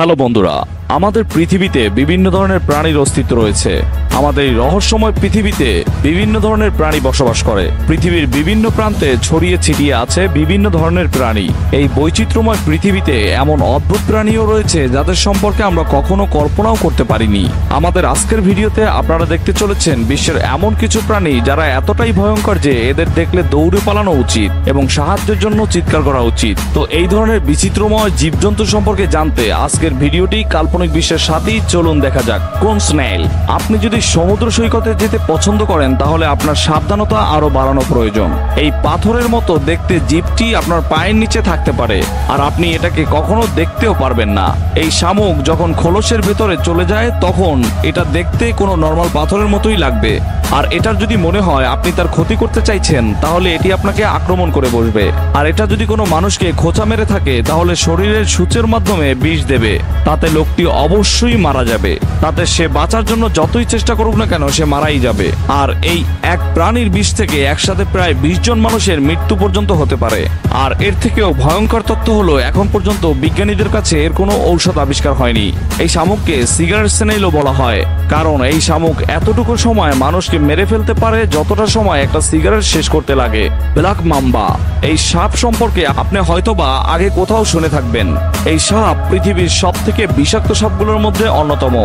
Hello বন্ধুরা, আমাদের পৃথিবীতে বিভিন্ন ধরনের প্রাণীর অস্তিত্ব রয়েছে। আমাদের এই রহস্যময় পৃথিবীতে বিভিন্ন ধরনের প্রাণী বসবাস করে। পৃথিবীর বিভিন্ন প্রান্তে ছড়িয়ে ছিটিয়ে আছে বিভিন্ন ধরনের প্রাণী। এই বৈচিত্র্যময় পৃথিবীতে এমন অদ্ভুত প্রাণীও রয়েছে যাদের সম্পর্কে আমরা কখনো কল্পনাও করতে পারিনি। আমাদের আজকের ভিডিওতে আপনারা দেখতে চলেছেন বিশ্বের এমন কিছু প্রাণী যারা এতটাই ভয়ঙ্কর যে এদের দেখলে দৌড়ে পালানো উচিত এবং সাহায্যের জন্য চিৎকার করা উচিত। তো এই ধরনের বিচিত্রময় জীবজন্তু সম্পর্কে জানতে আজকের ভিডিওটি কাল্পনিক বিশ্বের সাথেই চলুন দেখা যাক। কোন স্নেইল। আপনি যদি সমুদ্র সৈকতে যেতে পছন্দ করেন তাহলে আপনার সাবধানতা আরো বাড়ানো প্রয়োজন। এই পাথরের মতো দেখতে জীবটি আপনার পায়ের নিচে থাকতে পারে আর আপনি এটাকে কখনো দেখতেও পারবেন না। এই শামুক যখন খোলসের ভেতরে চলে যায় তখন এটা দেখতে কোনো নর্মাল পাথরের মতোই লাগবে, আর এটার যদি মনে হয় আপনি তার ক্ষতি করতে চাইছেন তাহলে এটি আপনাকে আক্রমণ করে বসবে। আর এটা যদি কোনো মানুষকে খোঁচা মেরে থাকে তাহলে শরীরের সূচের মাধ্যমে বিষ দেবে, তাতে লোকটি অবশ্যই মারা যাবে। তাতে সে বাঁচার জন্য যতই চেষ্টা করুক না কেন সে মারাই যাবে। আর এই এক প্রাণীর বিষ থেকে একসাথে প্রায় 20 জন মানুষের মৃত্যু পর্যন্ত হতে পারে। আর এর থেকেও ভয়ঙ্কর তথ্য হলো এখন পর্যন্ত বিজ্ঞানীদের কাছে এর কোনো ঔষধ আবিষ্কার হয়নি। এই শামুককে সিগারেট স্নেইলও বলা হয়, কারণ এই শামুক এতটুকু সময় মানুষকে মেরে ফেলতে পারে যতটা সময় একটা সিগারেট শেষ করতে লাগে। Black mamba. এই সাপ সম্পর্কে আপনি হয়তোবা আগে কোথাও শুনে থাকবেন। এই সাপ পৃথিবীর সব থেকে বিষাক্ত সাপগুলোর মধ্যে অন্যতম।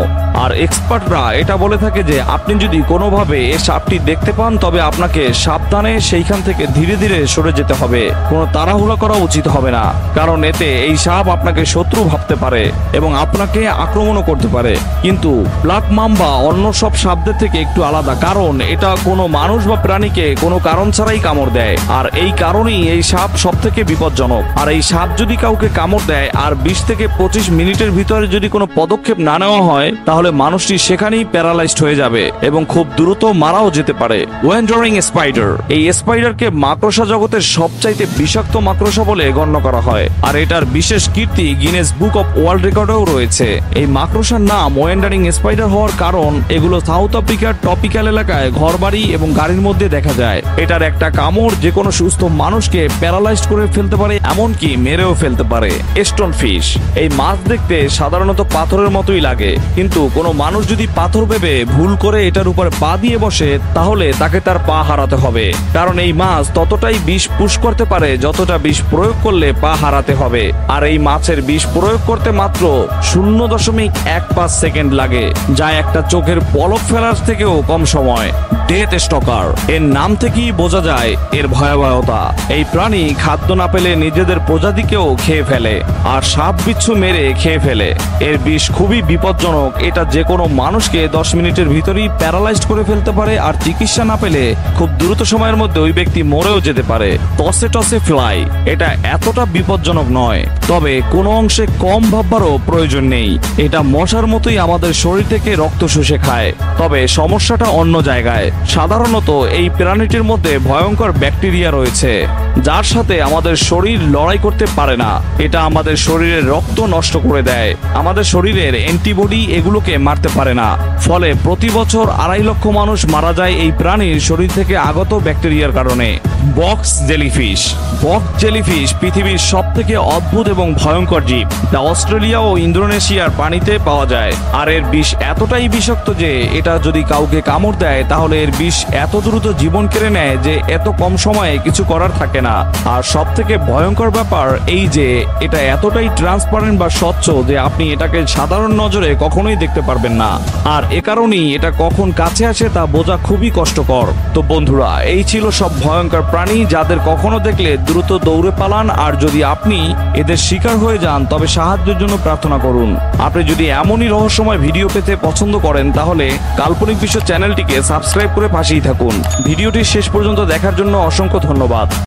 আর এক্সপার্টরা এটা বলে থাকে যে আপনি যদি কোনোভাবে এই সাপটি দেখতে পান তবে আপনাকে সাবধানে সেইখান থেকে ধীরে ধীরে সরে যেতে হবে। কোনো তাড়াহুড়া করা উচিত হবে না, কারণ এতে এই সাপ আপনাকে শত্রু ভাবতে পারে এবং আপনাকে আক্রমণও করতে পারে। কিন্তু ব্ল্যাক মাম্বা অন্য সব সাপদের থেকে একটু আলাদা, কারণ এটা কোনো মানুষ বা প্রাণীকে কোনো কারণ ছাড়াই কামড় দেয়। আর এই কারণেই এই সাপ সব থেকে বিপজ্জনক। আর এই সাপ যদি কাউকে কামড় দেয় আর 20 থেকে 25 মিনিটের ভিতরে যদি কোনো পদক্ষেপ না নেওয়া হয় তাহলে মানুষটি সেখানেই প্যারালাইজড হয়ে যাবে এবং খুব দ্রুত মারাও যেতে পারে। Wandering spider. এই স্পাইডারকে মাকড়সা জগতের সবচাইতে বিষাক্ত মাকড়সা বলে গণ্য করা হয়, আর এটার বিশেষ কীর্তি গিনেস বুক অফ ওয়ার্ল্ড রেকর্ডেও রয়েছে। এই মাকড়সার নাম ওয়ান্ডারিং স্পাইডার হওয়ার কারণ এগুলো সাউথ আফ্রিকার ট্রপিক্যাল এলাকায় ঘরবাড়ি এবং গাড়ির মধ্যে দেখা যায়। এটার একটা কামড় যে কোনো সুস্থ মানুষকে প্যারালাইজড করে ফেলতে পারে, এমনকি মেরেও ফেলতে পারে। Stone fish. এই মাছ দেখতে সাধারণত পাথরের মতোই লাগে, কিন্তু কোনো মানুষ যদি পাথর ভেবে ভুল করে এটার উপরে পা দিয়ে বসে তাহলে তাকে তার পা হারাতে হবে, কারণ এই মাছ ততটাই বিষ পুশ করতে পারে যতটা বিষ প্রয়োগ করলে পা হারাতে হবে। আর এই মাছের বিষ প্রয়োগ করতে মাত্র 0.15 সেকেন্ড লাগে, যা একটা চোখের পলক ফেলার থেকেও কম সময়। Death stalker. এর নাম থেকেই বোঝা যায় এর ভয়াবহতা। এই প্রাণী খাদ্য না পেলে নিজেদের প্রজাতিকেও খেয়ে ফেলে আর সাপ বিচ্ছু মেরে খেয়ে ফেলে। এর বিষ খুবই বিপজ্জনক। এটা যে কোনো মানুষকে 10 মিনিটের ভিতরেই প্যারালাইজড করে ফেলতে পারে, আর চিকিৎসা না পেলে খুব দ্রুত সময়ের মধ্যে ওই ব্যক্তি মরেও যেতে পারে। টসে টসে ফ্লাই। এটা এতটা বিপজ্জনক নয়, তবে কোনো অংশে কম ভাববারও প্রয়োজন নেই। এটা মশার মতোই আমাদের শরীর থেকে রক্ত শুষে খায়, তবে সমস্যাটা অন্য জায়গায়। সাধারণত এই প্রাণীটির মধ্যে ভয়ঙ্কর ব্যাকটেরিয়া রয়েছে যার সাথে আমাদের শরীর লড়াই করতে পারে না। এটা আমাদের শরীরের রক্ত নষ্ট করে দেয়। আমাদের শরীরের অ্যান্টিবডি এগুলোকে মারতে পারে না, ফলে প্রতি বছর 2.5 লক্ষ মানুষ মারা যায় এই প্রাণীর শরীর থেকে আগত ব্যাকটেরিয়ার কারণে। Box jellyfish. বক্স জেলিফিশ পৃথিবীর সব থেকে অদ্ভুত এবং ভয়ঙ্কর জীব, যা অস্ট্রেলিয়া ও ইন্দোনেশিয়ার পানিতে পাওয়া যায়। আর এর বিষ এতটাই বিষাক্ত যে এটা যদি কাউকে কামড় দেয় তাহলে এর বিষ এত দ্রুত জীবন কেড়ে নেয় যে এত কম সময়ে কিছু করার থাকে না। আর সব থেকে ভয়ঙ্কর ব্যাপার এই যে এটা এতটাই ট্রান্সপারেন্ট বা স্বচ্ছ যে আপনি এটাকে সাধারণ নজরে কখনোই দেখতে পারবেন না। আর এ কারণেই এটা কখন কাছে আসে তা বোঝা খুবই কষ্টকর। তো বন্ধুরা, এই ছিল সব ভয়ঙ্কর প্রাণী যাদের কখনো দেখলে দ্রুত দৌড়ে পালান, আর যদি আপনি এদের শিকার হয়ে যান তবে সাহায্যের জন্য প্রার্থনা করুন। আপনি যদি এমনই রহস্যময় ভিডিও পেতে পছন্দ করেন তাহলে কাল্পনিক বিশ্ব চ্যানেলটিকে সাবস্ক্রাইব করে পাশেই থাকুন। ভিডিওটি শেষ পর্যন্ত দেখার জন্য অসংখ্য ধন্যবাদ।